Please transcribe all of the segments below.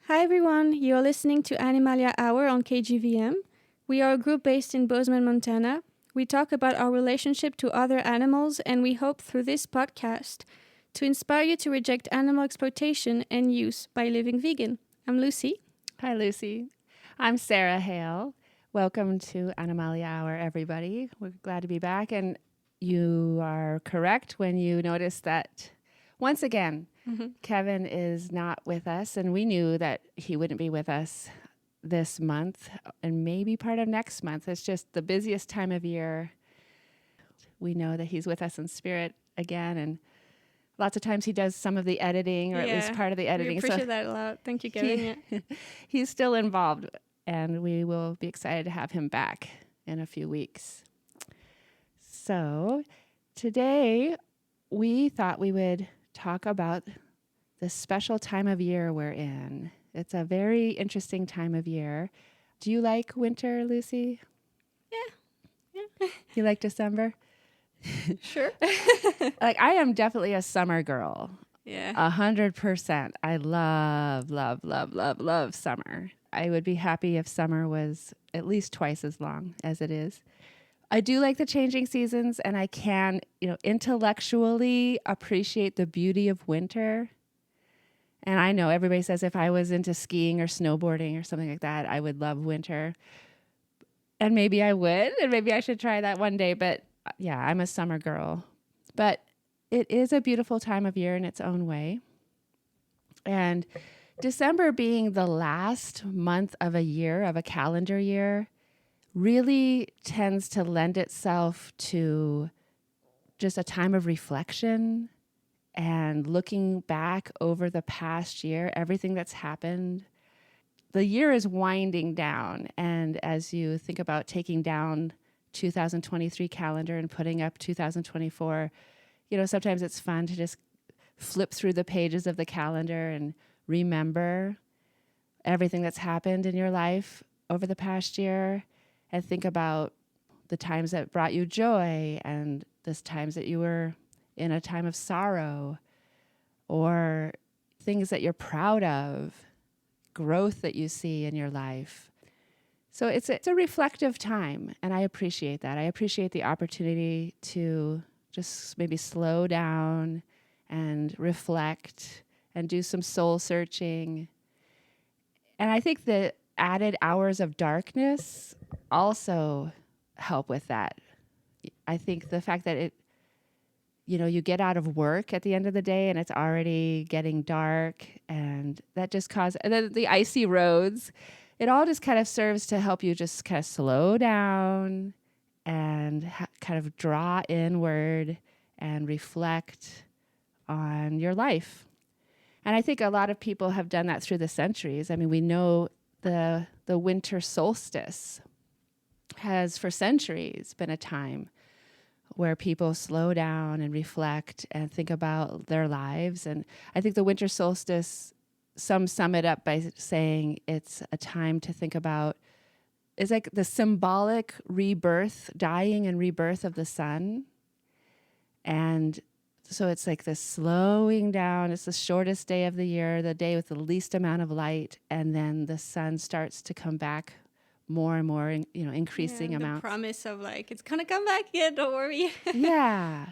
Hi everyone, you're listening to Animalia Hour on KGVM. We are a group based in Bozeman, Montana. We talk about our relationship to other animals, and we hope through this podcast to inspire you to reject animal exploitation and use by living vegan. I'm Lucy. Hi, Lucy. I'm Sarah Hale. Welcome to Animalia Hour, everybody. We're glad to be back. And you are correct when you notice that, once again, Kevin is not with us. And we knew that he wouldn't be with us this month and maybe part of next month. It's just the busiest time of year. We know that he's with us in spirit again. And lots of times he does some of the editing, or at least part of the editing. We appreciate that a lot. Thank you, Kevin. He's still involved, and we will be excited to have him back in a few weeks. So today we thought we would talk about the special time of year we're in. It's a very interesting time of year. Do you like winter, Lucy? Yeah. You like December? Sure. Like, I am definitely a summer girl. Yeah. 100%. I love summer. I would be happy if summer was at least twice as long as it is. I do like the changing seasons, and I can, intellectually appreciate the beauty of winter. And I know everybody says if I was into skiing or snowboarding or something like that, I would love winter. And maybe I would, and maybe I should try that one day. But yeah, I'm a summer girl. But it is a beautiful time of year in its own way. And December being the last month of a year, of a calendar year, really tends to lend itself to just a time of reflection and looking back over the past year, everything that's happened. The year is winding down, and as you think about taking down 2023 calendar and putting up 2024, sometimes it's fun to just flip through the pages of the calendar and remember everything that's happened in your life over the past year, and think about the times that brought you joy and the times that you were in a time of sorrow, or things that you're proud of, growth that you see in your life. So it's a reflective time, and I appreciate that. I appreciate the opportunity to just maybe slow down and reflect and do some soul searching. And I think the added hours of darkness also help with that. I think the fact that you get out of work at the end of the day and it's already getting dark, and that just causes, and then the icy roads, it all just kind of serves to help you just kind of slow down and kind of draw inward and reflect on your life. And I think a lot of people have done that through the centuries. I mean, we know the winter solstice has for centuries been a time where people slow down and reflect and think about their lives. And I think the winter solstice, some sum it up by saying it's a time to think about, it's like the symbolic rebirth, dying and rebirth of the sun. And so it's like this slowing down. It's the shortest day of the year, the day with the least amount of light. And then the sun starts to come back more and more, increasing amounts. The promise of it's gonna come back, don't worry. Yeah.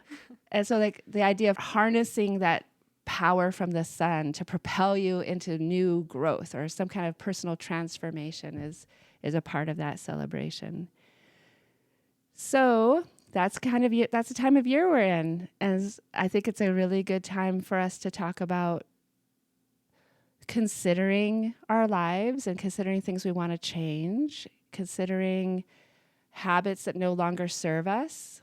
And so the idea of harnessing that power from the sun to propel you into new growth or some kind of personal transformation is a part of that celebration. So that's the time of year we're in. And I think it's a really good time for us to talk about considering our lives and considering things we want to change, considering habits that no longer serve us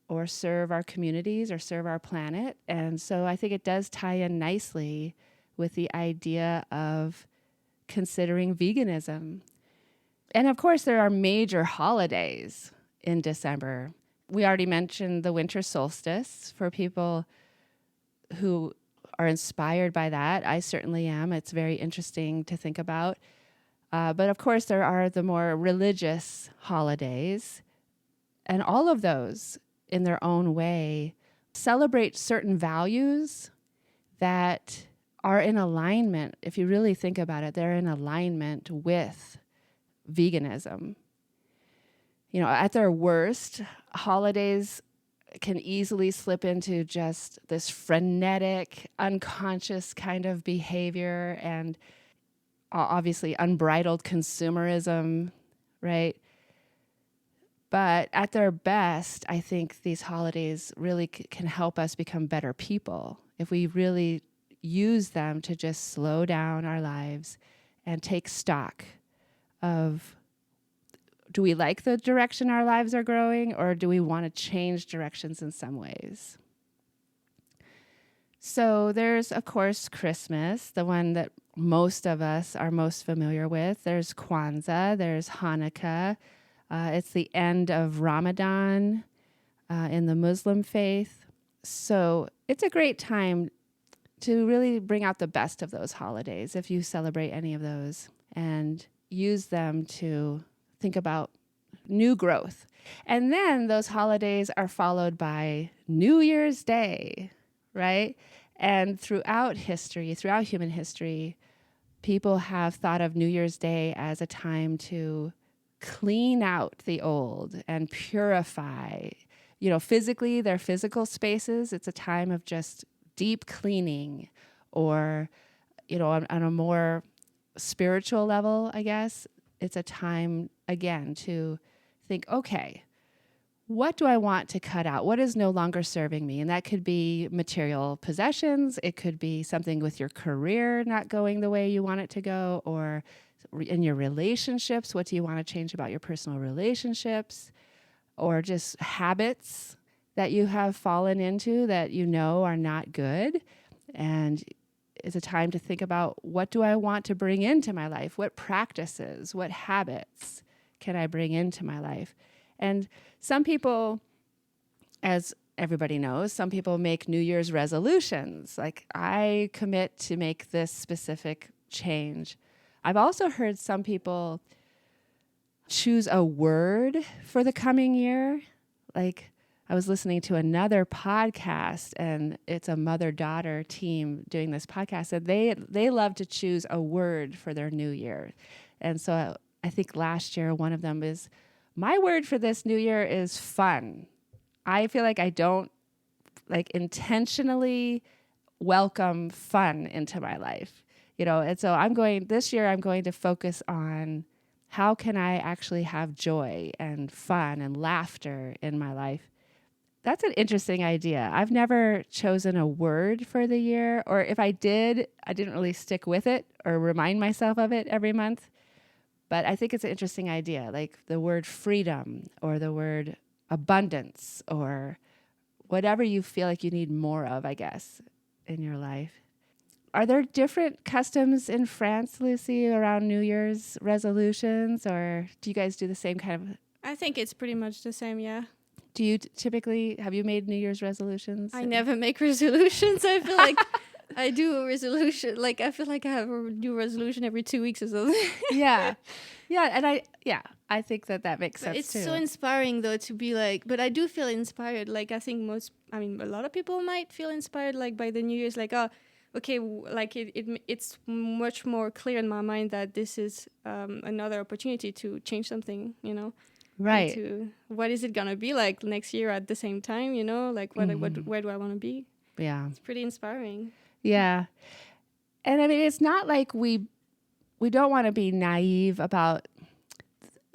or serve our communities or serve our planet. And so I think it does tie in nicely with the idea of considering veganism. And of course, there are major holidays in December. We already mentioned the winter solstice for people who are inspired by that. I certainly am. It's very interesting to think about. But of course, there are the more religious holidays. And all of those, in their own way, celebrate certain values that are in alignment. If you really think about it, they're in alignment with veganism. You know, at their worst, holidays can easily slip into just this frenetic, unconscious kind of behavior and obviously unbridled consumerism, right? But at their best, I think these holidays really can help us become better people if we really use them to just slow down our lives and take stock of, do we like the direction our lives are growing, or do we want to change directions in some ways? So there's, of course, Christmas, the one that most of us are most familiar with. There's Kwanzaa, there's Hanukkah. It's the end of Ramadan in the Muslim faith. So it's a great time to really bring out the best of those holidays if you celebrate any of those, and use them to think about new growth. And then those holidays are followed by New Year's Day, right? And throughout human history, people have thought of New Year's Day as a time to clean out the old and purify, physically, their physical spaces. It's a time of just deep cleaning, or, on a more spiritual level, I guess, it's a time, again, to think, okay, what do I want to cut out? What is no longer serving me? And that could be material possessions. It could be something with your career not going the way you want it to go, or in your relationships. What do you want to change about your personal relationships? Or just habits that you have fallen into that are not good. And it's a time to think about, what do I want to bring into my life? What practices, what habits can I bring into my life? And some people, as everybody knows, some people make New Year's resolutions. Like, I commit to make this specific change. I've also heard some people choose a word for the coming year. Like, I was listening to another podcast, and it's a mother-daughter team doing this podcast, and they love to choose a word for their new year. And so I think last year one of them is, my word for this new year is fun. I feel like I don't intentionally welcome fun into my life, and so this year I'm going to focus on, how can I actually have joy and fun and laughter in my life? That's an interesting idea. I've never chosen a word for the year, or if I did, I didn't really stick with it or remind myself of it every month. But I think it's an interesting idea, like the word freedom or the word abundance, or whatever you feel like you need more of, I guess, in your life. Are there different customs in France, Lucy, around New Year's resolutions, or do you guys do the same kind of? I think it's pretty much the same, yeah. Do you typically, have you made New Year's resolutions? I never make resolutions. I feel like I do a resolution. Like, I feel like I have a new resolution every 2 weeks or something. Yeah. And I think that makes sense it's too. so inspiring though to be like, but I do feel inspired. Like, I think a lot of people might feel inspired like by the New Year's, like, oh, okay, like it's much more clear in my mind that this is another opportunity to change something, Right. What is it gonna be like next year at the same time? Like where do I want to be? Yeah, it's pretty inspiring. Yeah, and it's not like we don't want to be naive about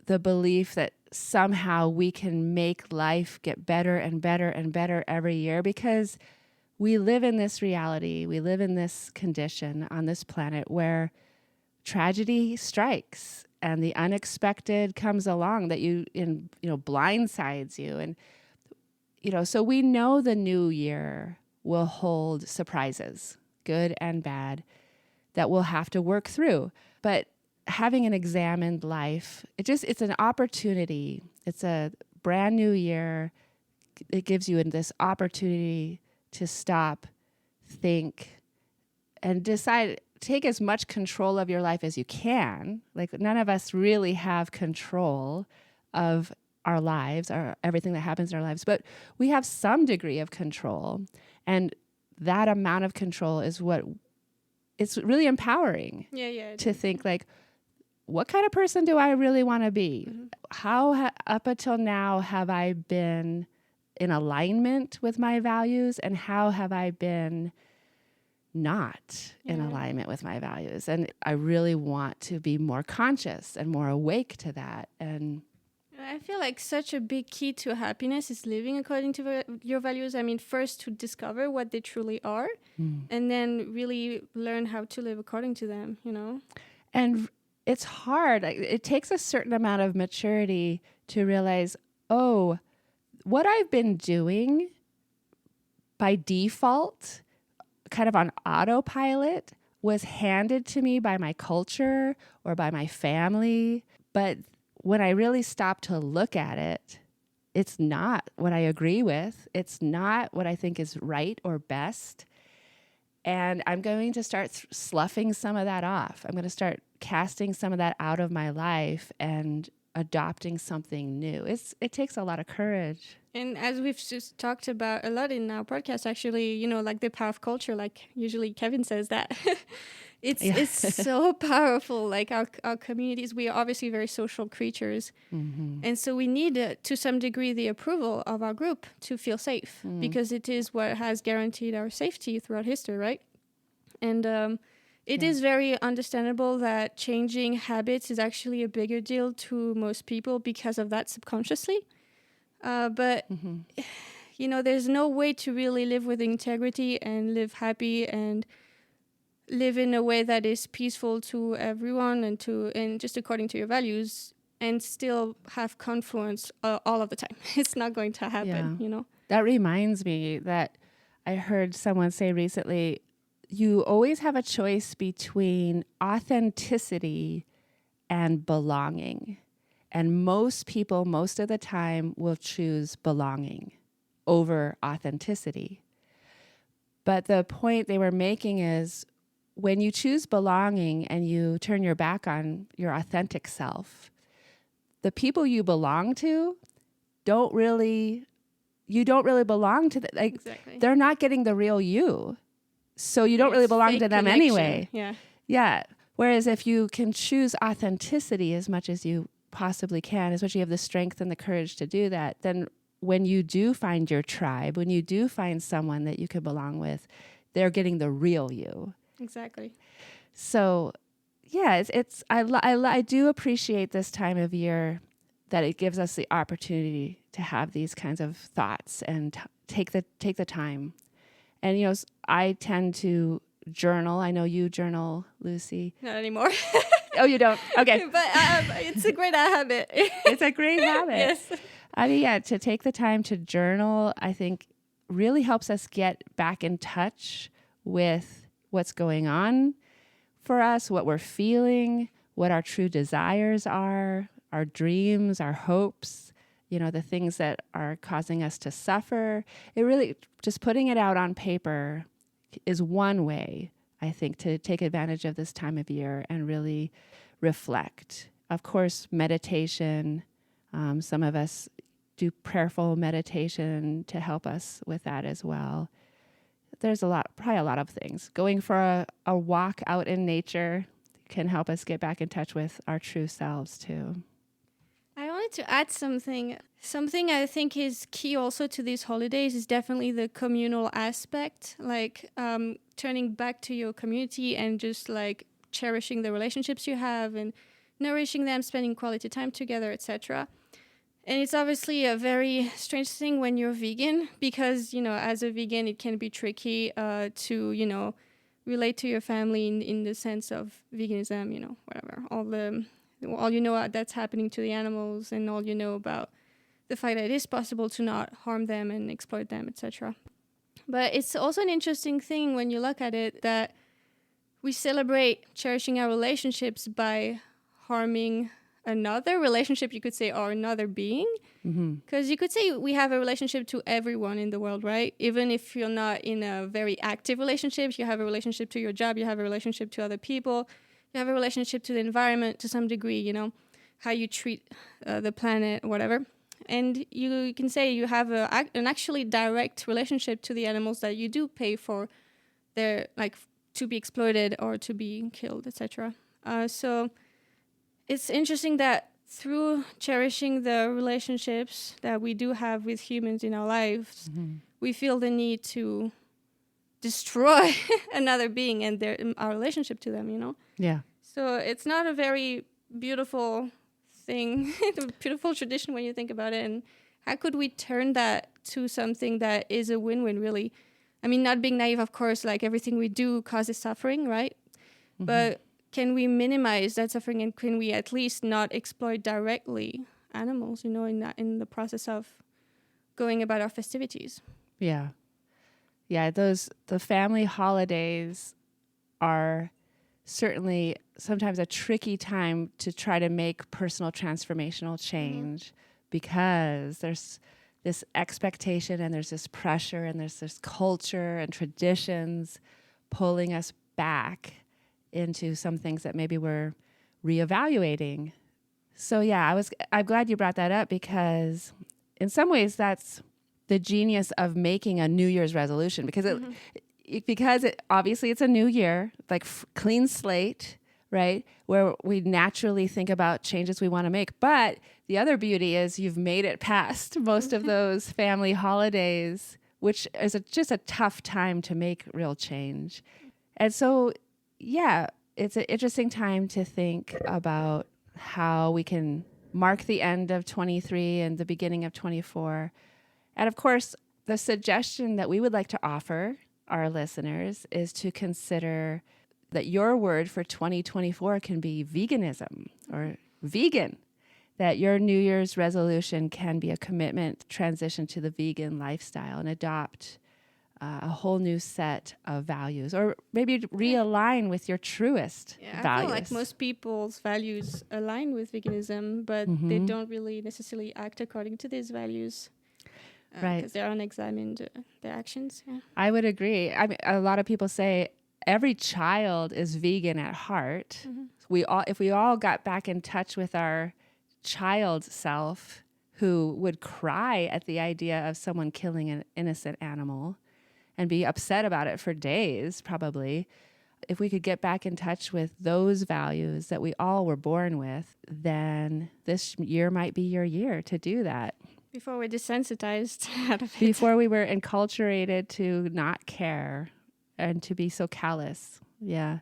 the belief that somehow we can make life get better and better and better every year, because we live in this reality, we live in this condition on this planet where tragedy strikes and the unexpected comes along that blindsides you. And, so we know the new year will hold surprises, good and bad, that we'll have to work through. But having an examined life, it's an opportunity. It's a brand new year. It gives you this opportunity to stop, think, and decide. Take as much control of your life as you can. Like, none of us really have control of our lives, or everything that happens in our lives, but we have some degree of control. And that amount of control is what it's really empowering Yeah. to think like, what kind of person do I really want to be? Mm-hmm. How up until now have I been in alignment with my values, and how have I been not in alignment with my values? And I really want to be more conscious and more awake to that. And I feel like such a big key to happiness is living according to your values. I mean, first to discover what they truly are, and then really learn how to live according to them, you know? And it's hard. It takes a certain amount of maturity to realize, oh, what I've been doing by default, kind of on autopilot, was handed to me by my culture or by my family. But when I really stop to look at it, it's not what I agree with. It's not what I think is right or best. And I'm going to start sloughing some of that off. I'm going to start casting some of that out of my life and adopting something new. It takes a lot of courage. And as we've just talked about a lot in our podcast, actually, you know, like the power of culture, like usually Kevin says that. It's so powerful. Like our communities, we are obviously very social creatures. Mm-hmm. And so we need, to some degree, the approval of our group to feel safe, because it is what has guaranteed our safety throughout history, right? And it is very understandable that changing habits is actually a bigger deal to most people because of that subconsciously. But, you know, there's no way to really live with integrity and live happy and live in a way that is peaceful to everyone and just according to your values, and still have confluence all of the time. It's not going to happen, you know? That reminds me that I heard someone say recently, you always have a choice between authenticity and belonging. And most people, most of the time, will choose belonging over authenticity. But the point they were making is when you choose belonging and you turn your back on your authentic self, the people you belong to don't really belong to them. Like, exactly. They're not getting the real you. So you don't really belong to them anyway. Yeah. Whereas if you can choose authenticity as much as you possibly can, as much as you have the strength and the courage to do that, then when you do find your tribe, when you do find someone that you could belong with, they're getting the real you. Exactly. So, yeah, I do appreciate this time of year that it gives us the opportunity to have these kinds of thoughts and take the time. And, you know, I tend to journal. I know you journal, Lucy. Not anymore. Oh, you don't? Okay. But it's a great habit. It's a great habit. Yes. I mean, yeah, to take the time to journal, I think really helps us get back in touch with what's going on for us, what we're feeling, what our true desires are, our dreams, our hopes, you know, the things that are causing us to suffer. It really, just putting it out on paper is one way, I think, to take advantage of this time of year and really reflect. Of course, meditation. Some of us do prayerful meditation to help us with that as well. There's probably a lot of things. Going for a walk out in nature can help us get back in touch with our true selves too. I wanted to add something. Something I think is key also to these holidays is definitely the communal aspect, like turning back to your community and just like cherishing the relationships you have and nourishing them, spending quality time together, etc. And it's obviously a very strange thing when you're vegan because, you know, as a vegan, it can be tricky to, you know, relate to your family in the sense of veganism, you know, whatever, all you know that's happening to the animals and all you know about the fact that it is possible to not harm them and exploit them, etc. But it's also an interesting thing when you look at it that we celebrate cherishing our relationships by harming another relationship, you could say, or another being. Because you could say we have a relationship to everyone in the world, right? Even if you're not in a very active relationship, you have a relationship to your job, you have a relationship to other people, you have a relationship to the environment to some degree, you know, how you treat the planet, whatever. And you can say you have an actually direct relationship to the animals that you do pay for their, like, to be exploited or to be killed, etc. So it's interesting that through cherishing the relationships that we do have with humans in our lives, we feel the need to destroy another being and our relationship to them, you know? Yeah. So it's not a very beautiful thing, a beautiful tradition when you think about it. And how could we turn that to something that is a win-win, really? I mean, not being naive, of course, like everything we do causes suffering, right? But can we minimize that suffering, and can we at least not exploit directly animals, you know, in the process of going about our festivities? Yeah. Yeah, the family holidays are certainly sometimes a tricky time to try to make personal transformational change because there's this expectation and there's this pressure and there's this culture and traditions pulling us back into some things that maybe we're reevaluating. So yeah, I'm glad you brought that up because in some ways that's the genius of making a New Year's resolution because obviously it's a new year, like clean slate, right? Where we naturally think about changes we want to make. But the other beauty is you've made it past most of those family holidays, which is just a tough time to make real change. And so, yeah, it's an interesting time to think about how we can mark the end of 23 and the beginning of 24. And of course, the suggestion that we would like to offer our listeners is to consider that your word for 2024 can be veganism or vegan, that your New Year's resolution can be a commitment, transition to the vegan lifestyle and adopt a whole new set of values, or maybe realign with your truest values. I feel like most people's values align with veganism, but they don't really necessarily act according to these values. Right. Because they're unexamined, their actions. Yeah. I would agree. I mean, a lot of people say every child is vegan at heart. If we all got back in touch with our child self who would cry at the idea of someone killing an innocent animal and be upset about it for days, probably, if we could get back in touch with those values that we all were born with, then this year might be your year to do that. Before we're desensitized out of it. Before we were enculturated to not care and to be so callous. Yeah.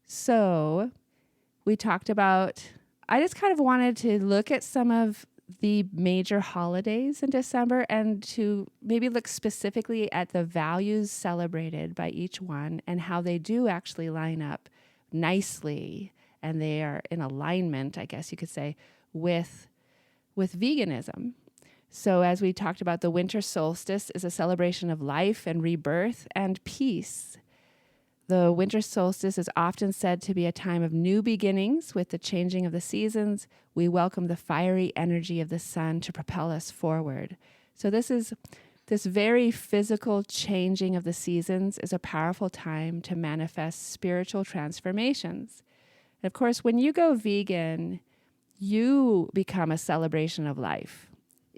So we talked about, I just kind of wanted to look at some of the major holidays in December and to maybe look specifically at the values celebrated by each one and how they do actually line up nicely and they are in alignment, I guess you could say, with veganism. So as we talked about, the winter solstice is a celebration of life and rebirth and peace. The winter solstice is often said to be a time of new beginnings with the changing of the seasons. We welcome the fiery energy of the sun to propel us forward. So this very physical changing of the seasons is a powerful time to manifest spiritual transformations. And of course, when you go vegan, you become a celebration of life.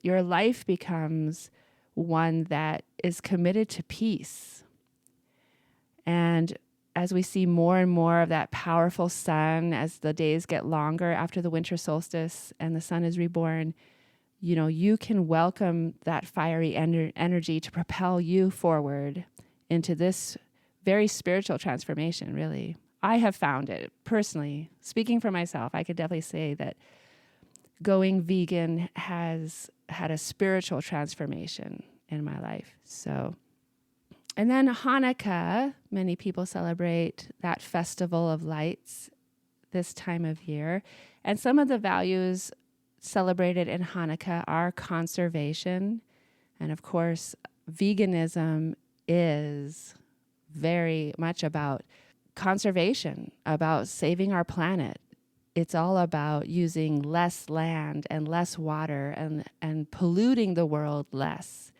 Your life becomes one that is committed to peace. And as we see more and more of that powerful sun, as the days get longer after the winter solstice and the sun is reborn, you know, you can welcome that fiery energy to propel you forward into this very spiritual transformation, really. I have found it personally. Speaking for myself, I could definitely say that going vegan has had a spiritual transformation in my life. So, and then Hanukkah, many people celebrate that festival of lights this time of year. And some of the values celebrated in Hanukkah are conservation. And of course, veganism is very much about conservation, about saving our planet. It's all about using less land and less water and polluting the world less.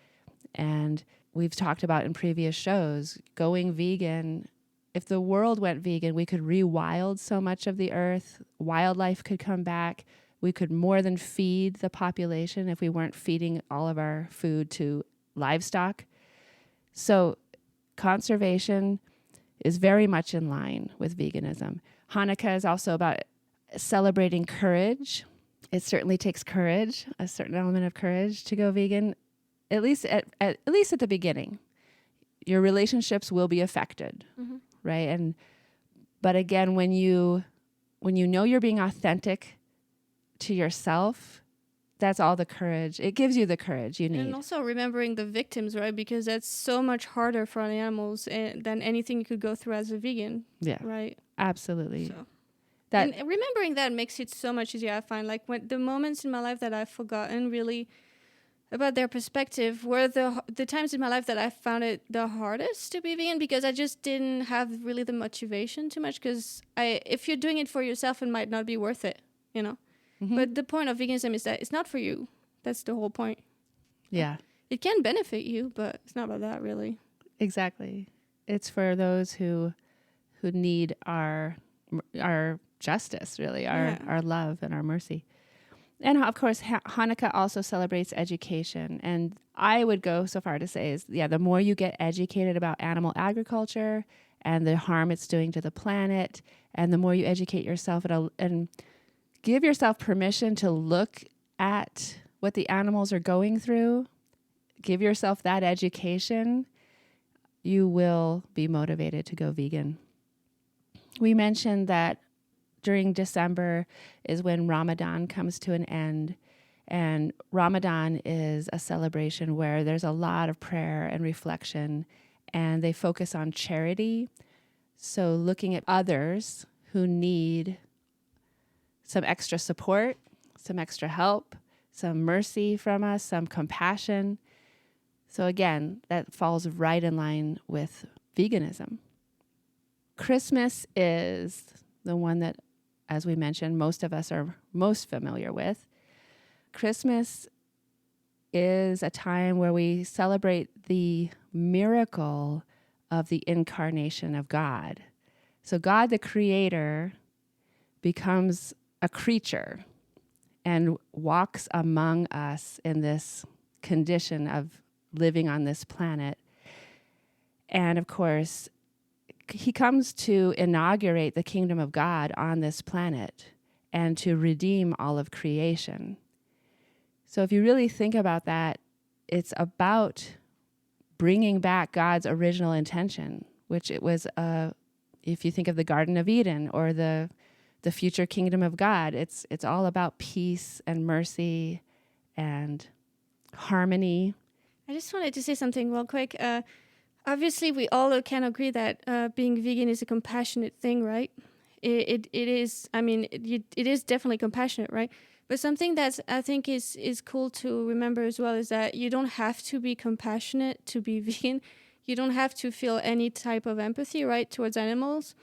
And we've talked about in previous shows, going vegan. If the world went vegan, we could rewild so much of the earth. Wildlife could come back. We could more than feed the population if we weren't feeding all of our food to livestock. So conservation is very much in line with veganism. Hanukkah is also about celebrating courage. It certainly takes courage, a certain element of courage to go vegan, at least at the beginning. Your relationships will be affected, right? But again, when you know you're being authentic to yourself, that's all the courage. It gives you the courage you need. And also remembering the victims, right? Because that's so much harder for the animals than anything you could go through as a vegan. Yeah, right. Absolutely. So. And remembering that makes it so much easier, I find. Like when the moments in my life that I've forgotten really about their perspective were the times in my life that I found it the hardest to be vegan, because I just didn't have really the motivation too much, because if you're doing it for yourself, it might not be worth it, you know? Mm-hmm. But the point of veganism is that it's not for you. That's the whole point. Yeah. It can benefit you, but it's not about that, really. Exactly. It's for those who need our justice, really, our love and our mercy. And of course, Hanukkah also celebrates education. And I would go so far to say the more you get educated about animal agriculture and the harm it's doing to the planet, and the more you educate yourself and give yourself permission to look at what the animals are going through, give yourself that education, you will be motivated to go vegan. We mentioned that during December is when Ramadan comes to an end. And Ramadan is a celebration where there's a lot of prayer and reflection, and they focus on charity. So looking at others who need some extra support, some extra help, some mercy from us, some compassion. So again, that falls right in line with veganism. Christmas is the one that, as we mentioned, most of us are most familiar with. Christmas is a time where we celebrate the miracle of the incarnation of God. So God, the Creator, becomes a creature and walks among us in this condition of living on this planet. And of course, he comes to inaugurate the kingdom of God on this planet and to redeem all of creation. So if you really think about that, it's about bringing back God's original intention, which it was, if you think of the Garden of Eden or the future kingdom of God, it's all about peace and mercy and harmony. I just wanted to say something real quick. Obviously, we all can agree that being vegan is a compassionate thing, right? It is. I mean, it is definitely compassionate, right? But something that I think is cool to remember as well is that you don't have to be compassionate to be vegan. You don't have to feel any type of empathy, right, towards animals.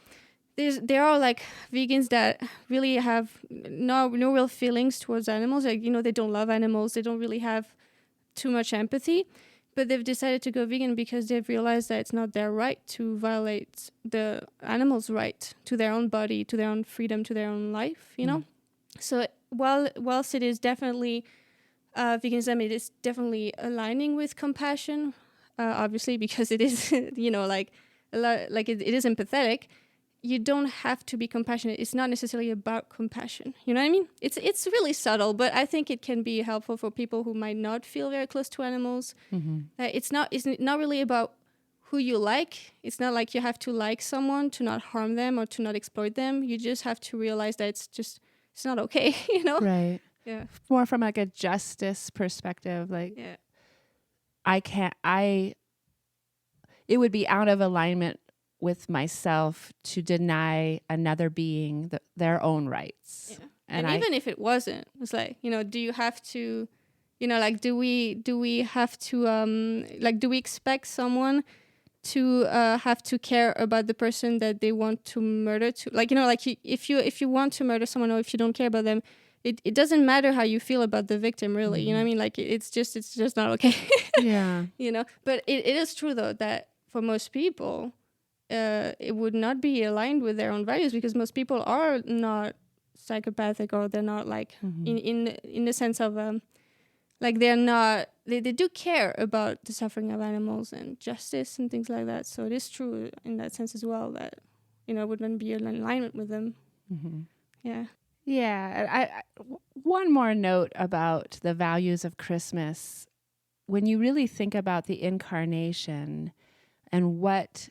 There are like vegans that really have no real feelings towards animals. Like, they don't love animals. They don't really have too much empathy. But they've decided to go vegan because they've realized that it's not their right to violate the animal's right to their own body, to their own freedom, to their own life, you know? So whilst it is definitely, veganism, it is definitely aligning with compassion, obviously, because it is, it is empathetic. You don't have to be compassionate. It's not necessarily about compassion. You know what I mean? It's really subtle, but I think it can be helpful for people who might not feel very close to animals. Mm-hmm. It's not really about who you like. It's not like you have to like someone to not harm them or to not exploit them. You just have to realize that it's not okay, you know? Right. Yeah. More from like a justice perspective, like it would be out of alignment with myself to deny another being their own rights. Yeah. And even if it wasn't, it's like, do you have to, do we have to, do we expect someone to have to care about the person that they want to murder if you want to murder someone or if you don't care about them, it doesn't matter how you feel about the victim, really. Mm-hmm. You know what I mean? Like it's just not okay. Yeah. But it is true though that for most people, it would not be aligned with their own values, because most people are not psychopathic, or they're not like in the sense of like they're not, they do care about the suffering of animals and justice and things like that. So it is true in that sense as well that, wouldn't be in alignment with them. Mm-hmm. Yeah. Yeah. One more note about the values of Christmas. When you really think about the incarnation and what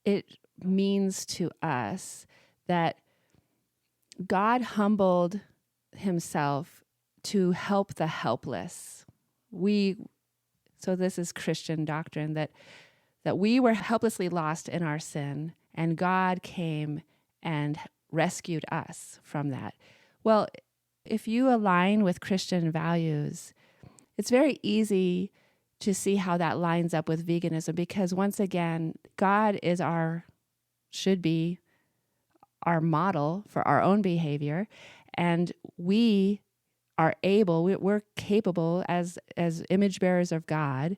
it means to us, that God humbled himself to help the helpless. So this is Christian doctrine, that we were helplessly lost in our sin, and God came and rescued us from that. Well, if you align with Christian values, it's very easy to see how that lines up with veganism, because once again, God should be our model for our own behavior, and we're capable as image bearers of God.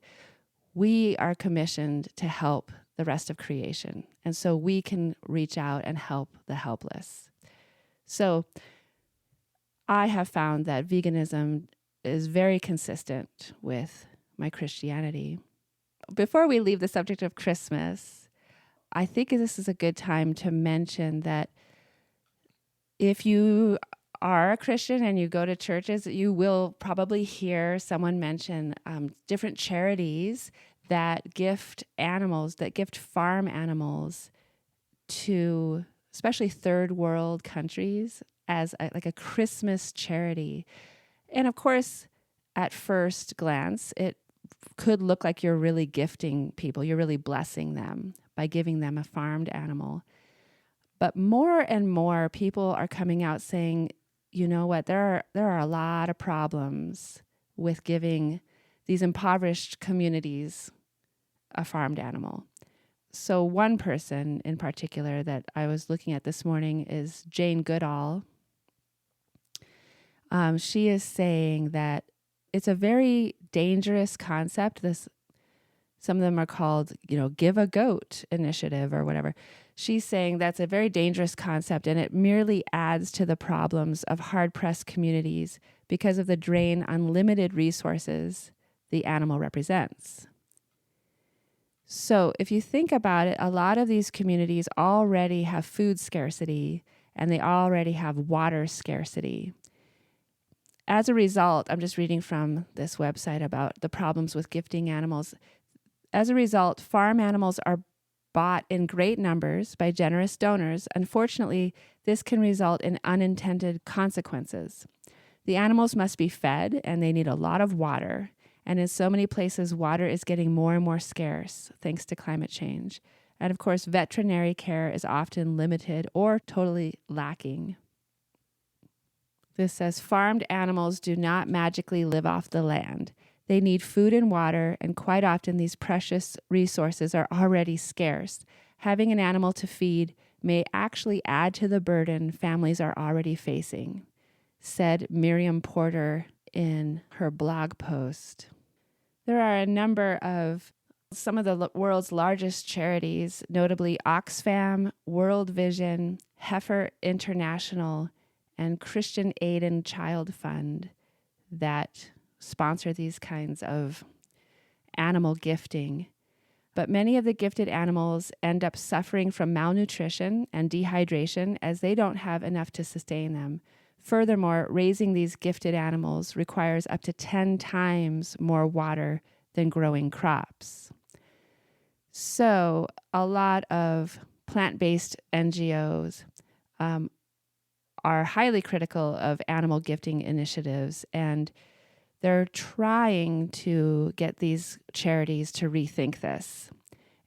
We are commissioned to help the rest of creation, and so we can reach out and help the helpless. So I have found that veganism is very consistent with my Christianity. Before we leave the subject of Christmas, I think this is a good time to mention that if you are a Christian and you go to churches, you will probably hear someone mention different charities that gift farm animals to especially third world countries as like a Christmas charity. And of course, at first glance, it could look like you're really gifting people, you're really blessing them by giving them a farmed animal. But more and more people are coming out saying, you know what, there are a lot of problems with giving these impoverished communities a farmed animal. So one person in particular that I was looking at this morning is Jane Goodall. She is saying that it's a very dangerous concept. Some of them are called, Give a Goat initiative or whatever. She's saying that's a very dangerous concept, and it merely adds to the problems of hard-pressed communities because of the drain on limited resources the animal represents. So if you think about it, a lot of these communities already have food scarcity, and they already have water scarcity. As a result, I'm just reading from this website about the problems with gifting animals. As a result, farm animals are bought in great numbers by generous donors. Unfortunately, this can result in unintended consequences. The animals must be fed, and they need a lot of water. And in so many places, water is getting more and more scarce thanks to climate change. And of course, veterinary care is often limited or totally lacking. This says, farmed animals do not magically live off the land. They need food and water, and quite often these precious resources are already scarce. Having an animal to feed may actually add to the burden families are already facing, said Miriam Porter in her blog post. There are a number of some of the world's largest charities, notably Oxfam, World Vision, Heifer International, and Christian Aid and Child Fund, that sponsor these kinds of animal gifting. But many of the gifted animals end up suffering from malnutrition and dehydration as they don't have enough to sustain them. Furthermore, raising these gifted animals requires up to 10 times more water than growing crops. So a lot of plant-based NGOs are highly critical of animal gifting initiatives, and they're trying to get these charities to rethink this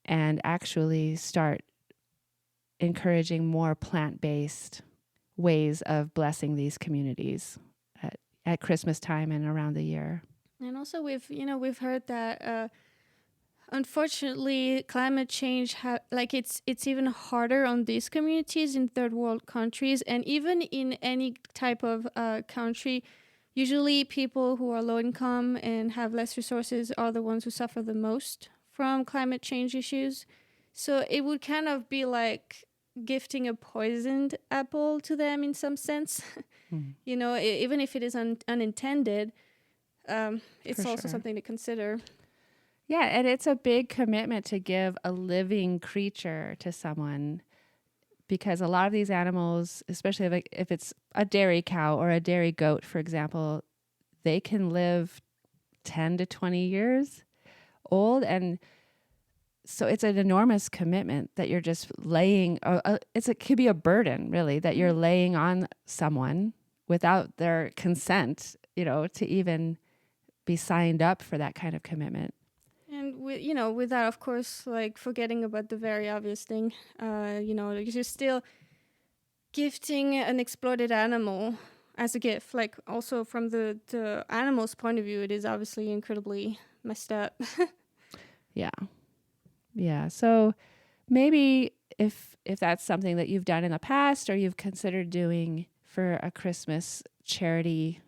and actually start encouraging more plant-based ways of blessing these communities at Christmas time and around the year. And also we've heard that unfortunately climate change it's even harder on these communities in third world countries, and even in any type of country. Usually people who are low income and have less resources are the ones who suffer the most from climate change issues. So it would kind of be like gifting a poisoned apple to them in some sense. Even if it is unintended. it's For also sure. something to consider. Yeah, and it's a big commitment to give a living creature to someone, because a lot of these animals, especially if it's a dairy cow or a dairy goat, for example, they can live 10 to 20 years old. And so it's an enormous commitment that you're just laying. It could be a burden, really, that you're laying on someone without their consent, to even be signed up for that kind of commitment. And with that, of course, like forgetting about the very obvious thing, you're still gifting an exploited animal as a gift. Like also from the animal's point of view, it is obviously incredibly messed up. Yeah. Yeah. So maybe if that's something that you've done in the past or you've considered doing for a Christmas charity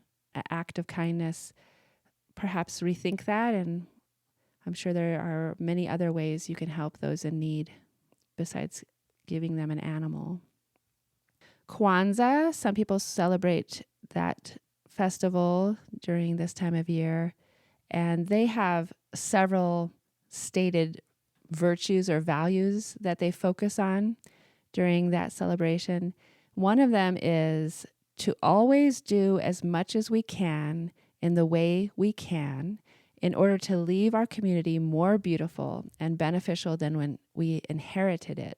act of kindness, perhaps rethink that. And I'm sure there are many other ways you can help those in need besides giving them an animal. Kwanzaa, some people celebrate that festival during this time of year, and they have several stated virtues or values that they focus on during that celebration. One of them is to always do as much as we can in the way we can in order to leave our community more beautiful and beneficial than when we inherited it.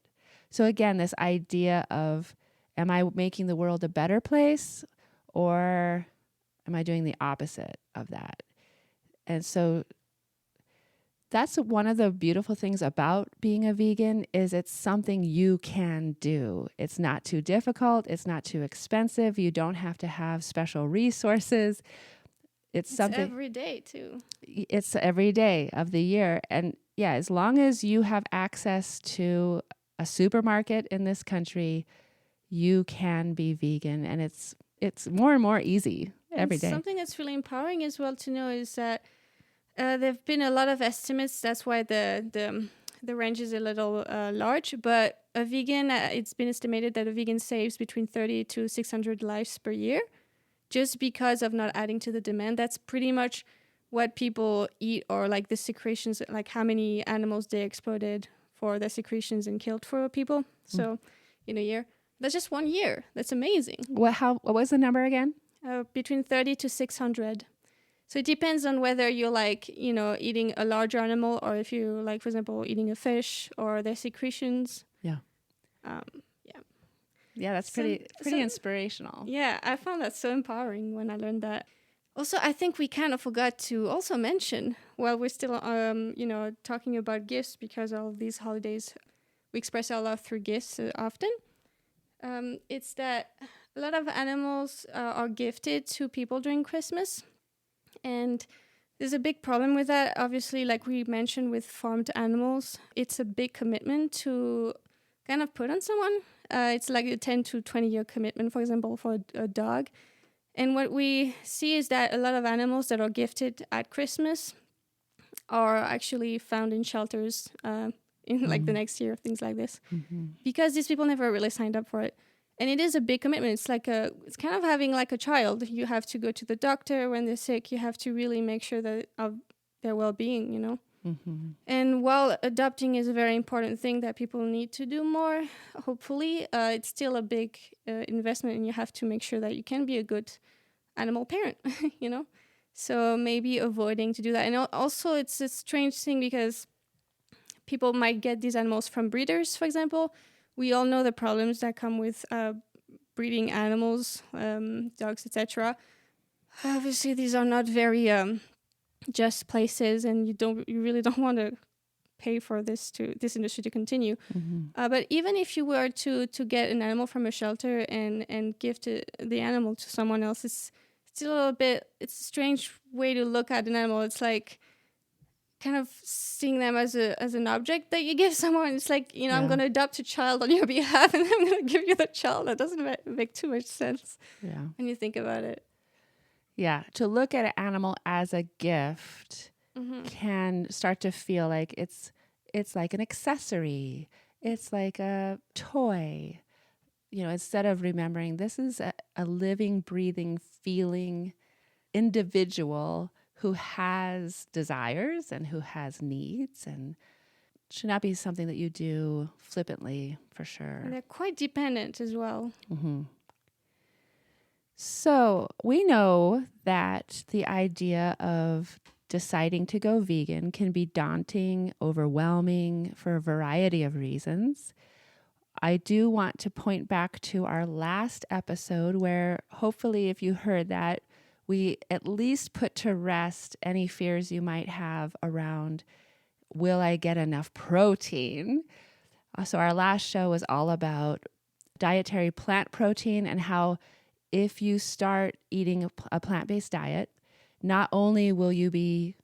So again, this idea of, am I making the world a better place, or am I doing the opposite of that? And so that's one of the beautiful things about being a vegan, is it's something you can do. It's not too difficult. It's not too expensive. You don't have to have special resources. It's something every day too. It's every day of the year. And yeah, as long as you have access to a supermarket in this country, you can be vegan, and it's more and more easy every day. Something that's really empowering as well to know is that there've been a lot of estimates. That's why the range is a little large. But a vegan, it's been estimated that a vegan saves between 30 to 600 lives per year, just because of not adding to the demand. That's pretty much what people eat, or like the secretions, like how many animals they exploited for their secretions and killed for people. So in a year, that's just 1 year. That's amazing. What was the number again? Between 30 to 600. So it depends on whether you're like, eating a larger animal, or if you like, for example, eating a fish or their secretions. Yeah. Yeah, that's pretty inspirational. Yeah, I found that so empowering when I learned that. Also, I think we kind of forgot to also mention, while we're still, talking about gifts, because all of these holidays, we express our love through gifts often. It's that a lot of animals are gifted to people during Christmas. And there's a big problem with that. Obviously, like we mentioned with farmed animals, it's a big commitment to kind of put on someone. It's like a 10 to 20 year commitment, for example, for a dog. And what we see is that a lot of animals that are gifted at Christmas are actually found in shelters in like the next year, things like this, because these people never really signed up for it. And it is a big commitment. It's it's kind of having like a child. You have to go to the doctor when they're sick. You have to really make sure that of their well-being, And while adopting is a very important thing that people need to do more, hopefully, it's still a big investment, and you have to make sure that you can be a good animal parent, So maybe avoiding to do that. And also, it's a strange thing because people might get these animals from breeders, for example. We all know the problems that come with breeding animals, dogs, etc. Obviously, these are not very just places, and you really don't want to pay for this industry to continue. But even if you were to get an animal from a shelter and gift the animal to someone else, it's still a little bit. It's a strange way to look at an animal. It's like kind of seeing them as an object that you give someone. It's like, I'm going to adopt a child on your behalf, and I'm going to give you the child. That doesn't make too much sense when you think about it. Yeah, to look at an animal as a gift can start to feel like it's like an accessory. It's like a toy. Instead of remembering this is a living, breathing, feeling individual who has desires and who has needs, and should not be something that you do flippantly, for sure. And they're quite dependent as well. Mm-hmm. So we know that the idea of deciding to go vegan can be daunting, overwhelming for a variety of reasons. I do want to point back to our last episode where hopefully if you heard that, we at least put to rest any fears you might have around, will I get enough protein? So our last show was all about dietary plant protein and how if you start eating a plant-based diet, not only will you be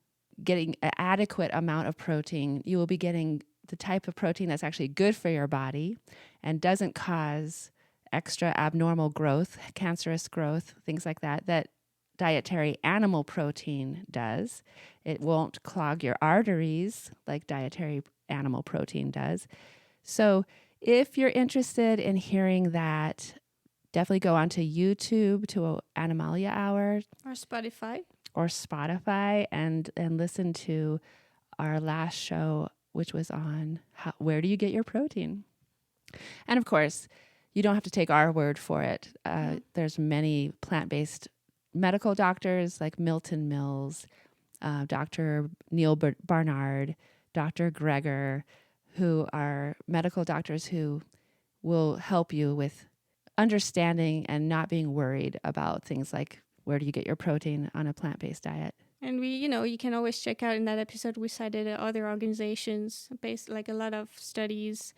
getting an adequate amount of protein, you will be getting the type of protein that's actually good for your body and doesn't cause extra abnormal growth, cancerous growth, things like that, that dietary animal protein does. It won't clog your arteries like dietary animal protein does. So if you're interested in hearing that, definitely go onto YouTube to Animalia Hour. Or Spotify and listen to our last show, which was on where do you get your protein? And of course, you don't have to take our word for it. There's many plant-based medical doctors like Milton Mills, Dr. Neil Barnard, Dr. Greger, who are medical doctors who will help you with understanding and not being worried about things like where do you get your protein on a plant-based diet. And you can always check out in that episode, we cited other organizations based like a lot of studies.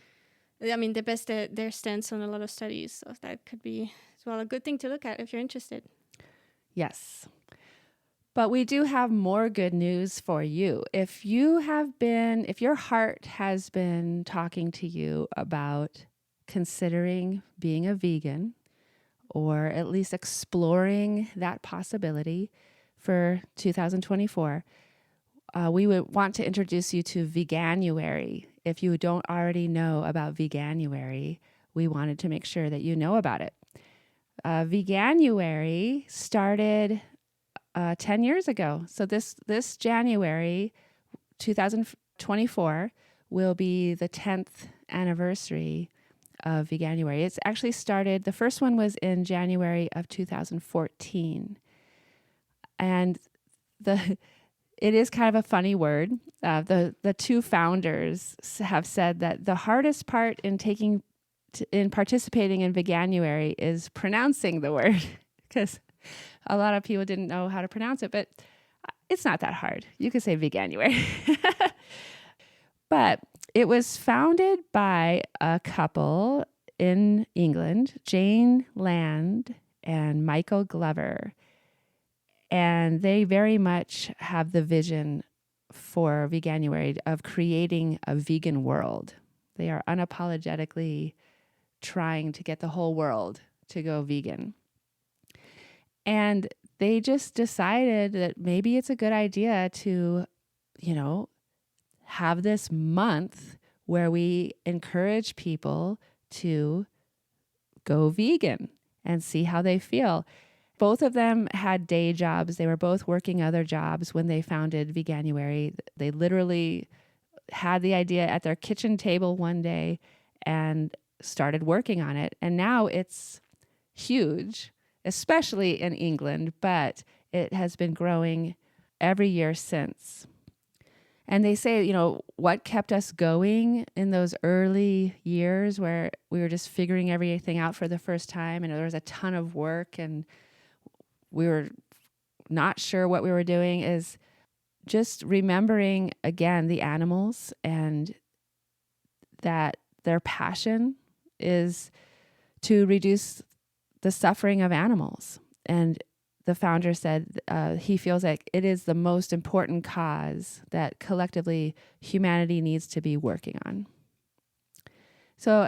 I mean, they based their stance on a lot of studies. So that could be as well a good thing to look at if you're interested. Yes. But we do have more good news for you. If your heart has been talking to you about considering being a vegan, or at least exploring that possibility for 2024, we would want to introduce you to Veganuary. If you don't already know about Veganuary, we wanted to make sure that you know about it. Veganuary started 10 years ago. So this January 2024 will be the 10th anniversary of Veganuary. It's actually started, the first one was in January of 2014. And it is kind of a funny word. The two founders have said that the hardest part in participating in Veganuary is pronouncing the word, because a lot of people didn't know how to pronounce it, but it's not that hard. You could say Veganuary. But it was founded by a couple in England, Jane Land and Michael Glover. And they very much have the vision for Veganuary of creating a vegan world. They are unapologetically trying to get the whole world to go vegan. And they just decided that maybe it's a good idea to, have this month where we encourage people to go vegan and see how they feel. Both of them had day jobs. They were both working other jobs when they founded Veganuary. They literally had the idea at their kitchen table one day and started working on it. And now it's huge, especially in England, but it has been growing every year since. And they say, what kept us going in those early years where we were just figuring everything out for the first time, and there was a ton of work and we were not sure what we were doing, is just remembering, again, the animals, and that their passion is to reduce the suffering of animals. And the founder said he feels like it is the most important cause that collectively humanity needs to be working on. So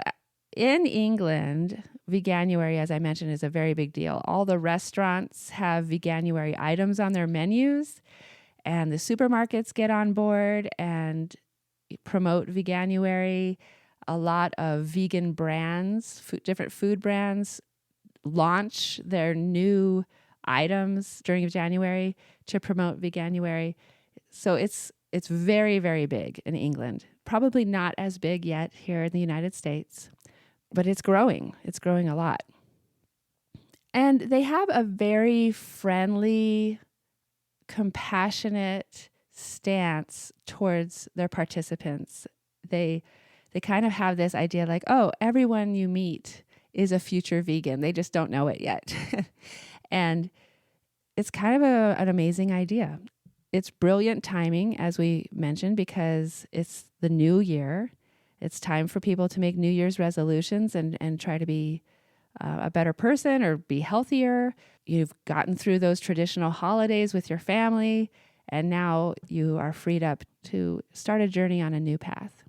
in England, Veganuary, as I mentioned, is a very big deal. All the restaurants have Veganuary items on their menus, and the supermarkets get on board and promote Veganuary. A lot of vegan brands, different food brands, launch their new items during January to promote Veganuary. So it's very, very big in England. Probably not as big yet here in the United States, but it's growing. It's growing a lot. And they have a very friendly, compassionate stance towards their participants. They kind of have this idea like, oh, everyone you meet is a future vegan. They just don't know it yet. And it's kind of an amazing idea. It's brilliant timing, as we mentioned, because it's the new year. It's time for people to make New Year's resolutions and try to be a better person or be healthier. You've gotten through those traditional holidays with your family, and now you are freed up to start a journey on a new path.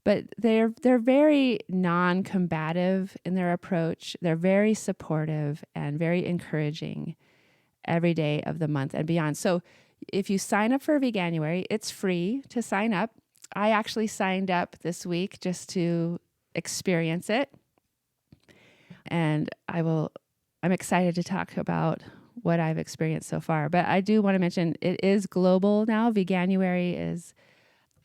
But they're very non-combative in their approach. They're very supportive and very encouraging every day of the month and beyond. So if you sign up for Veganuary, it's free to sign up. I actually signed up this week just to experience it. And I'm excited to talk about what I've experienced so far. But I do want to mention it is global now. Veganuary is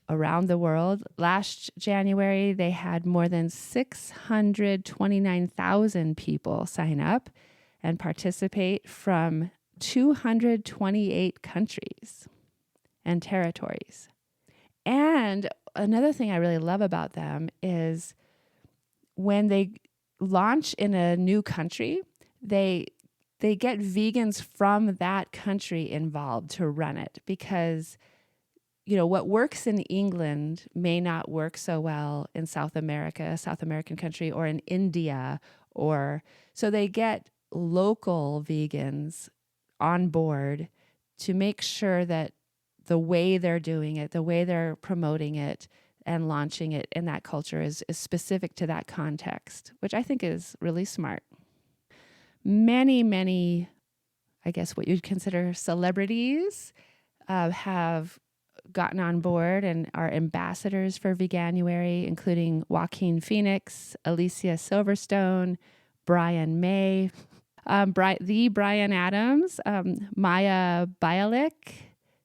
around the world. Last January, they had more than 629,000 people sign up and participate from 228 countries and territories. And another thing I really love about them is when they launch in a new country, they get vegans from that country involved to run it, because what works in England may not work so well in South American country, or in India, so they get local vegans on board to make sure that the way they're doing it, the way they're promoting it and launching it in that culture is specific to that context, which I think is really smart. Many, I guess what you'd consider celebrities have gotten on board and are ambassadors for Veganuary, including Joaquin Phoenix, Alicia Silverstone, Brian May, Bryan Adams, Maya Bialik,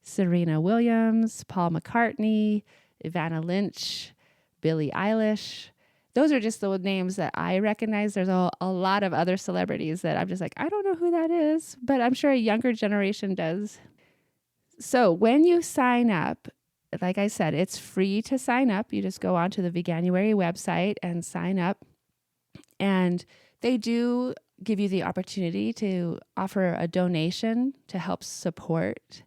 Serena Williams, Paul McCartney, Ivana Lynch, Billie Eilish. Those are just the names that I recognize. There's a lot of other celebrities that I'm just like, I don't know who that is, but I'm sure a younger generation does. So when you sign up, like I said, it's free to sign up. You just go onto the Veganuary website and sign up. And they do give you the opportunity to offer a donation to help support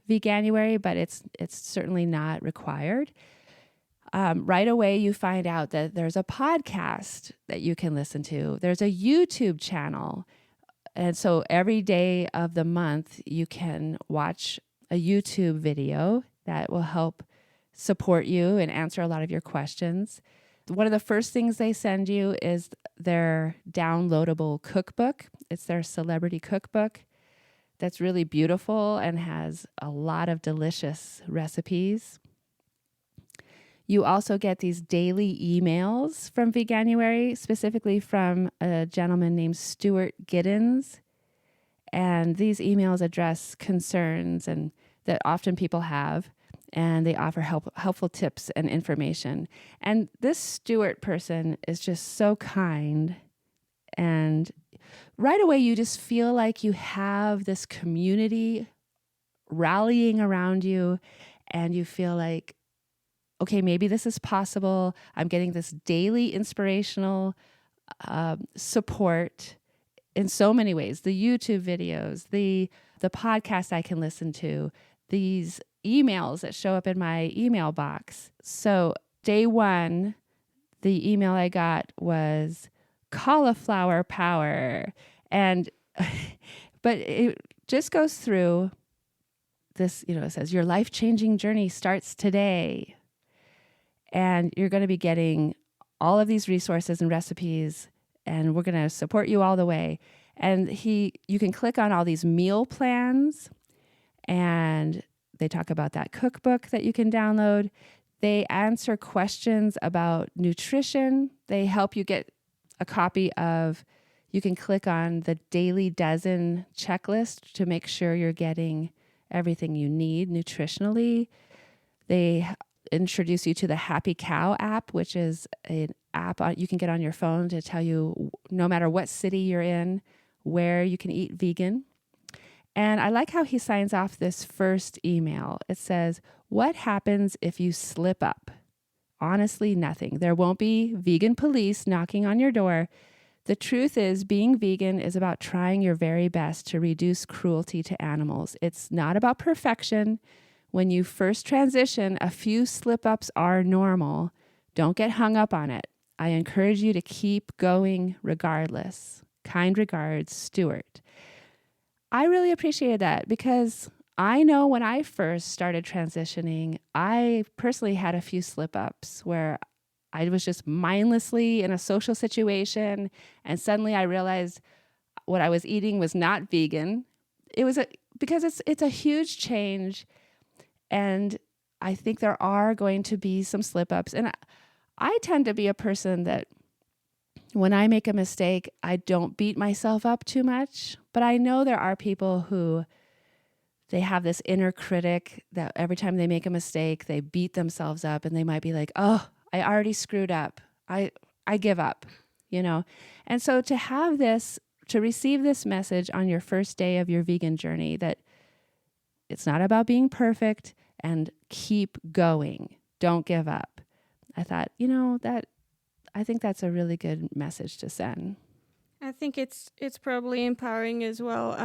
Veganuary, but it's certainly not required. Right away, you find out that there's a podcast that you can listen to. There's a YouTube channel. And so every day of the month, you can watch a YouTube video that will help support you and answer a lot of your questions. One of the first things they send you is their downloadable cookbook. It's their celebrity cookbook that's really beautiful and has a lot of delicious recipes. You also get these daily emails from Veganuary, specifically from a gentleman named Stuart Giddens. And these emails address concerns and that often people have, and they offer helpful tips and information. And this Stuart person is just so kind, and right away you just feel like you have this community rallying around you, and you feel like, okay, maybe this is possible. I'm getting this daily inspirational support in so many ways. The YouTube videos, the podcast I can listen to, these emails that show up in my email box. So day one, the email I got was cauliflower power. And, but it just goes through this, it says your life-changing journey starts today. And you're going to be getting all of these resources and recipes, and we're going to support you all the way. And you can click on all these meal plans, and they talk about that cookbook that you can download. They answer questions about nutrition. They help you get a copy of You can click on the Daily Dozen checklist to make sure you're getting everything you need nutritionally. They introduce you to the Happy Cow app, which is an app you can get on your phone to tell you, no matter what city you're in, where you can eat vegan. And I like how he signs off this first email. It says, "What happens if you slip up? Honestly, nothing. There won't be vegan police knocking on your door. The truth is, being vegan is about trying your very best to reduce cruelty to animals. It's not about perfection. When you first transition, a few slip-ups are normal. Don't get hung up on it. I encourage you to keep going regardless. Kind regards, Stuart." I really appreciated that because I know when I first started transitioning, I personally had a few slip-ups where I was just mindlessly in a social situation, and suddenly I realized what I was eating was not vegan. Because it's a huge change, and I think there are going to be some slip-ups. And I tend to be a person that when I make a mistake, I don't beat myself up too much. But I know there are people who they have this inner critic that every time they make a mistake, they beat themselves up, and they might be like, "Oh, I already screwed up. I give up," And so to receive this message on your first day of your vegan journey, that it's not about being perfect and keep going. Don't give up. I thought, I think that's a really good message to send. I think it's probably empowering as well,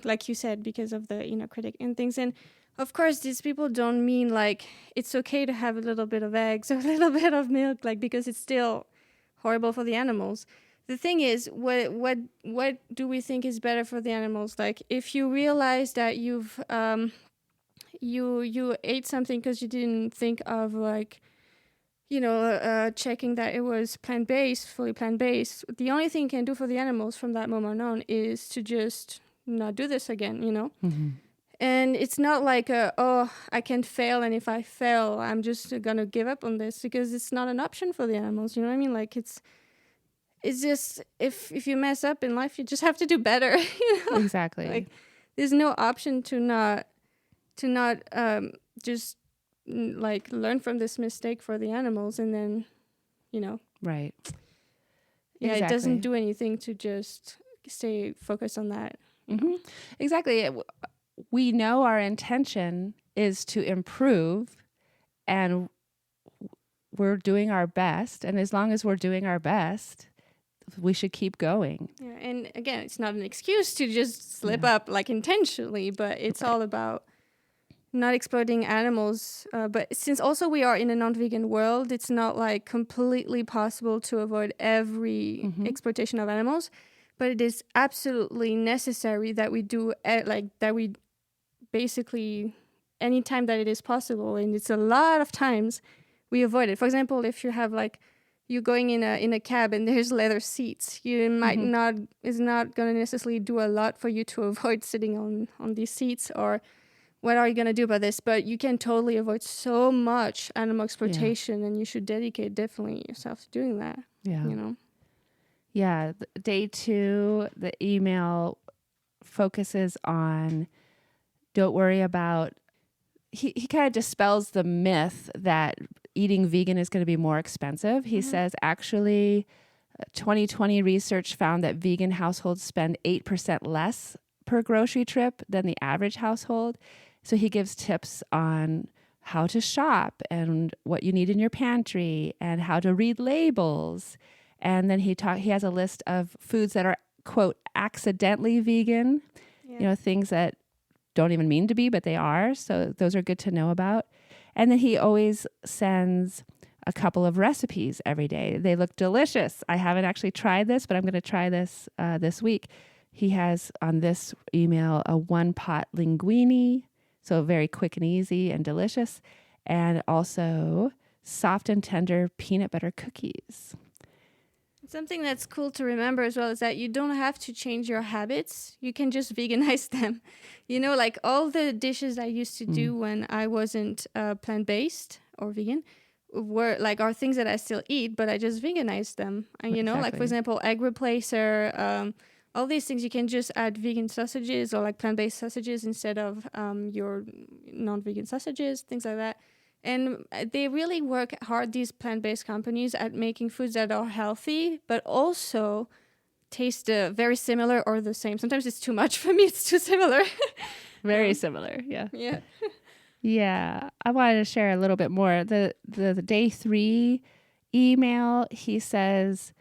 like you said, because of the inner critic and things. And of course, these people don't mean like it's okay to have a little bit of eggs or a little bit of milk, like because it's still horrible for the animals. The thing is, what do we think is better for the animals? Like if you realize that you've you ate something because you didn't think of like, checking that it was fully plant-based. The only thing you can do for the animals from that moment on is to just not do this again, Mm-hmm. And it's not like, I can fail, and if I fail, I'm just gonna give up on this, because it's not an option for the animals, you know what I mean? Like, it's just, if you mess up in life, you just have to do better, Exactly. Like, there's no option to not just like learn from this mistake for the animals, and then Right. yeah, Exactly. It doesn't do anything to just stay focused on that. Mm-hmm. Exactly. We know our intention is to improve, and we're doing our best, and as long as we're doing our best, we should keep going. Yeah, and again, it's not an excuse to just slip up like intentionally, but it's all about not exploiting animals, but since also we are in a non-vegan world, it's not like completely possible to avoid every exploitation of animals, but it is absolutely necessary that we do that we basically, anytime that it is possible, and it's a lot of times, we avoid it. For example, if you have like you're going in a cab and there's leather seats, you might not going to necessarily do a lot for you to avoid sitting on these seats, or what are you going to do about this? But you can totally avoid so much animal exploitation, and you should dedicate definitely yourself to doing that. Yeah. Yeah. Day 2, the email focuses on, don't worry about, he kind of dispels the myth that eating vegan is going to be more expensive. He says, actually, 2020 research found that vegan households spend 8% less per grocery trip than the average household. So he gives tips on how to shop and what you need in your pantry and how to read labels. And then he has a list of foods that are, quote, accidentally vegan, things that don't even mean to be, but they are. So those are good to know about. And then he always sends a couple of recipes every day. They look delicious. I haven't actually tried this, but I'm going to try this this week. He has on this email a 1-pot linguine, so very quick and easy and delicious, and also soft and tender peanut butter cookies. Something that's cool to remember as well is that you don't have to change your habits. You can just veganize them. Like all the dishes I used to do when I wasn't plant-based or vegan were like are things that I still eat, but I just veganized them. And you know, like for Exactly. example, egg replacer, all these things you can just add vegan sausages or like plant-based sausages instead of your non-vegan sausages, things like that. And they really work hard, these plant-based companies, at making foods that are healthy, but also taste very similar or the same. Sometimes it's too much for me; it's too similar. Very similar. Yeah. Yeah. Yeah. I wanted to share a little bit more. The day 3 email, he says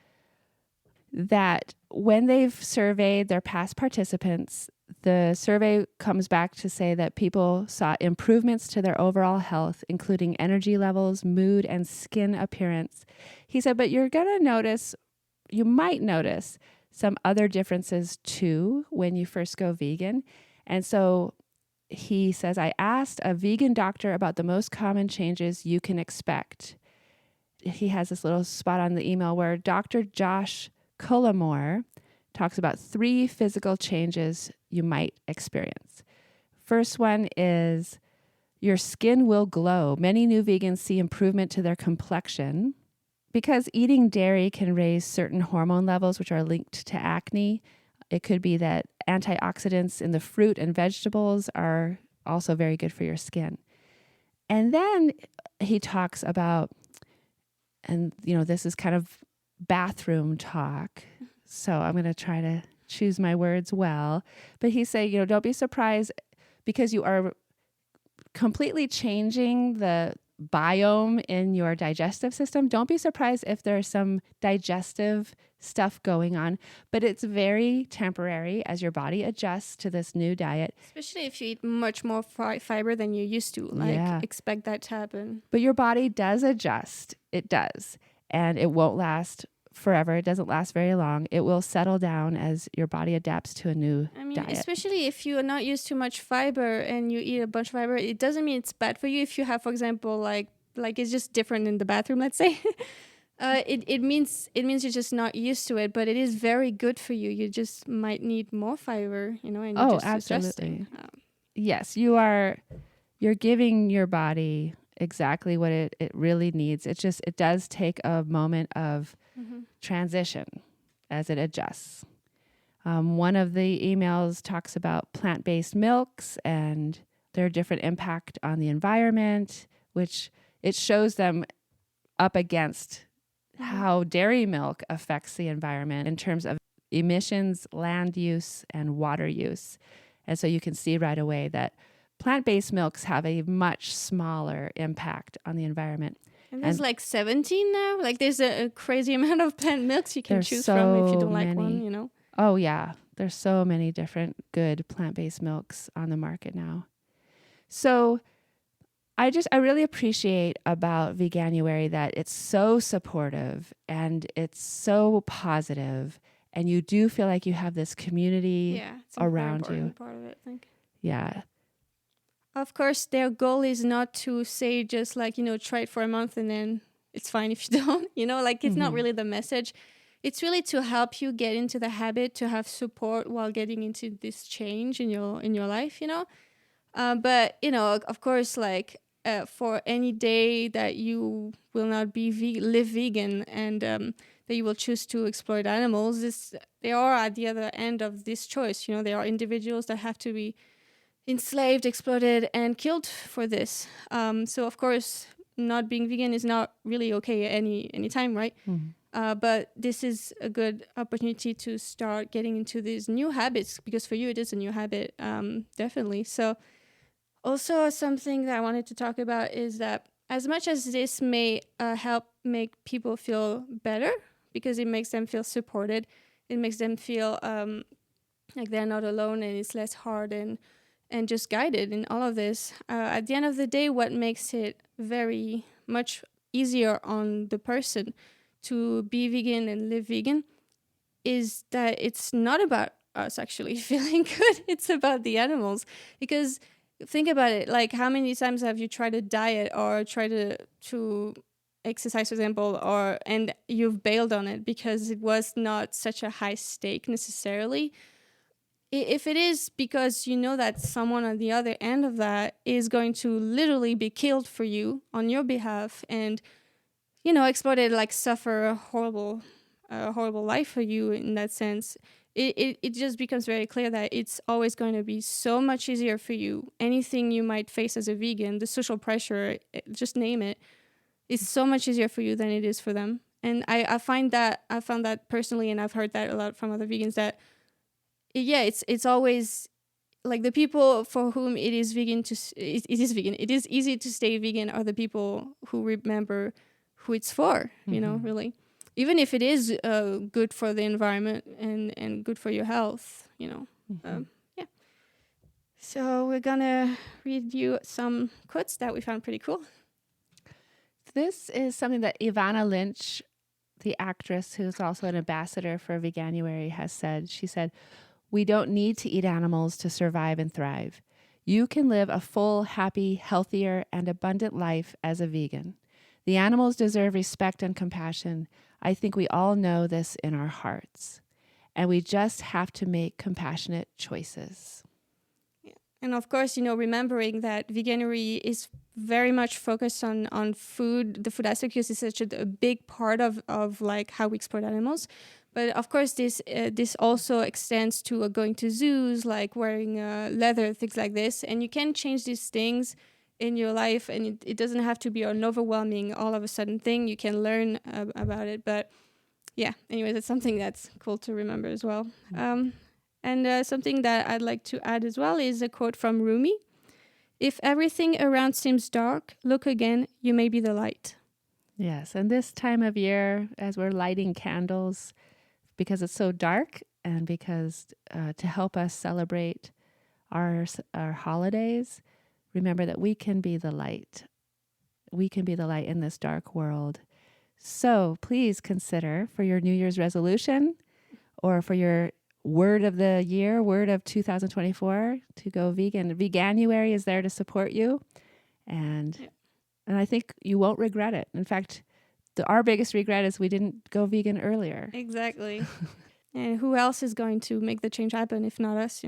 that when they've surveyed their past participants, the survey comes back to say that people saw improvements to their overall health, including energy levels, mood, and skin appearance. He said, but you might notice some other differences too when you first go vegan. And so he says, I asked a vegan doctor about the most common changes you can expect. He has this little spot on the email where Dr. Josh Cullimore talks about 3 physical changes you might experience. First one is your skin will glow. Many new vegans see improvement to their complexion. Because eating dairy can raise certain hormone levels, which are linked to acne, it could be that antioxidants in the fruit and vegetables are also very good for your skin. And then he talks about, and this is kind of bathroom talk, so I'm going to try to choose my words well. But he said, don't be surprised because you are completely changing the biome in your digestive system. Don't be surprised if there's some digestive stuff going on, but it's very temporary as your body adjusts to this new diet. Especially if you eat much more fiber than you used to. Expect that to happen. But your body does adjust. It does. And it won't last forever. It doesn't last very long. It will settle down as your body adapts to a new diet. Especially if you are not used to much fiber and you eat a bunch of fiber, it doesn't mean it's bad for you. If you have, for example, like it's just different in the bathroom, let's say. It means you're just not used to it, but it is very good for you. You just might need more fiber, and you're just absolutely. adjusting. Yes, you're giving your body exactly what it really needs. It does take a moment of transition as it adjusts. One of the emails talks about plant-based milks and their different impact on the environment, which it shows them up against how dairy milk affects the environment in terms of emissions, land use, and water use. And so you can see right away that plant-based milks have a much smaller impact on the environment. And there's 17 now. There's a crazy amount of plant milks you can choose from if you don't like one, Oh, yeah. There's so many different good plant-based milks on the market now. So I really appreciate about Veganuary that it's so supportive and it's so positive, and you do feel like you have this community around you. Part of it, I think. Yeah. Of course, their goal is not to say just try it for a month and then it's fine if you don't. It's not really the message. It's really to help you get into the habit, to have support while getting into this change in your life. But of course, for any day that you will not be live vegan and that you will choose to exploit animals, they are at the other end of this choice. There are individuals that have to be enslaved, exploited, and killed for this. So of course, not being vegan is not really okay any time, right? But this is a good opportunity to start getting into these new habits, because for you it is a new habit, definitely. So also something that I wanted to talk about is that as much as this may help make people feel better, because it makes them feel supported, it makes them feel like they're not alone, and it's less hard and just guided in all of this. At the end of the day, what makes it very much easier on the person to be vegan and live vegan is that it's not about us actually feeling good. It's about the animals. Because think about it, how many times have you tried a diet or tried to exercise, for example, and you've bailed on it because it was not such a high stake necessarily? If it is because you know that someone on the other end of that is going to literally be killed for you on your behalf, and exploited, like suffer a horrible life for you in that sense, it just becomes very clear that it's always going to be so much easier for you. Anything you might face as a vegan, the social pressure, just name it, is so much easier for you than it is for them. And I found that personally, and I've heard that a lot from other vegans, that it's always like the people for whom it is easy to stay vegan are the people who remember who it's for, really. Even if it is good for the environment and good for your health, yeah. So we're gonna read you some quotes that we found pretty cool. This is something that Ivana Lynch, the actress who's also an ambassador for Veganuary, has said. She said, "We don't need to eat animals to survive and thrive. You can live a full, happy, healthier, and abundant life as a vegan. The animals deserve respect and compassion. I think we all know this in our hearts. And we just have to make compassionate choices." Yeah. And of course, remembering that Veganuary is very much focused on food, the food aspect, because it's such a big part of like how we exploit animals. But of course, this also extends to going to zoos, like wearing leather, things like this. And you can change these things in your life, and it doesn't have to be an overwhelming all of a sudden thing. You can learn about it. But yeah, anyways, it's something that's cool to remember as well. And something that I'd like to add as well is a quote from Rumi. "If everything around seems dark, look again, you may be the light." Yes, and this time of year, as we're lighting candles, because it's so dark, and because to help us celebrate our holidays, remember that we can be the light. We can be the light in this dark world. So please consider for your New Year's resolution or for your word of the year, word of 2024, to go vegan. Veganuary is there to support you. And I think you won't regret it. In fact, our biggest regret is we didn't go vegan earlier. Exactly. And who else is going to make the change happen if not us,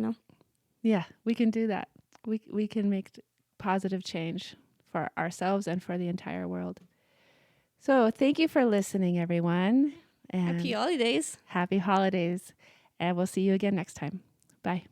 Yeah, we can do that. We can make positive change for ourselves and for the entire world. So thank you for listening, everyone. And Happy holidays. Happy holidays. And we'll see you again next time. Bye.